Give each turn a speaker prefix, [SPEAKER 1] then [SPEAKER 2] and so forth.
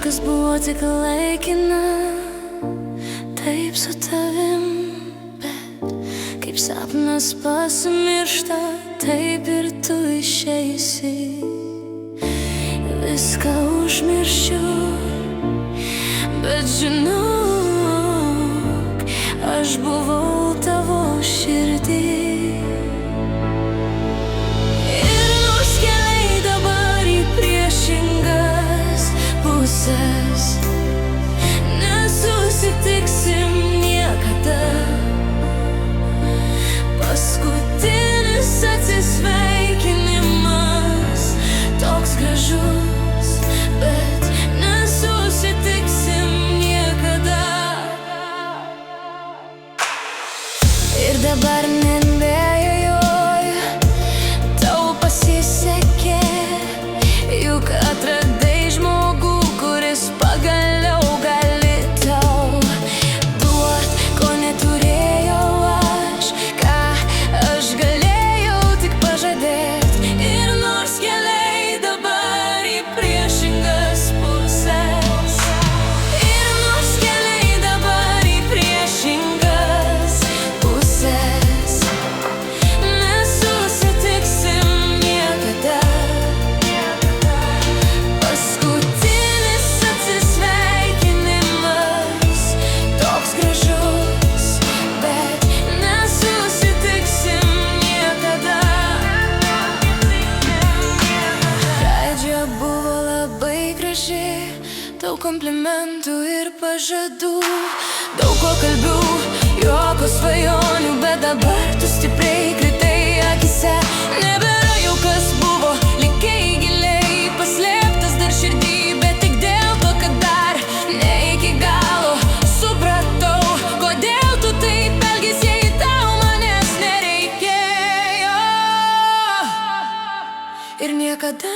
[SPEAKER 1] viskas buvo tik laikina, taip su tavim, bet kaip sapnas pasimiršta, taip ir tu išeisi. Viską užmiršiu, bet žinok, aš buvau tavo širdį. Ir nors keliai dabar į priešingas pusės, nesusitiksim niekada. Paskutinis atsisveikinimas toks gražus, bet nesusitiksim niekada. Ir dabar nebejoju, tau pasisekė, juk atradai žmogų, kuris pagaliau gali tau duot, ko neturėjau aš, ką aš galėjau tik pažadėt. Ir nors keliai dabar į priešingas pusės, ir nors keliai dabar į priešingas pusės, nesusitiksim niekada. Paskutinis atsisveikinimas toks gražus, bet nesusitiksim niekada. Pradžia buvo labai graži, daug komplimentų ir pažadų, daug pokalbių, juoko svajonių, bet dabar tu stipriai kritai akyse. Nebėra jau kas buvo, likai giliai paslėptas dar širdį, bet tik dėl to, kad dar ne iki galo supratau, kodėl tu taip elgies, jei tau manęs nereikėjo. Ir niekada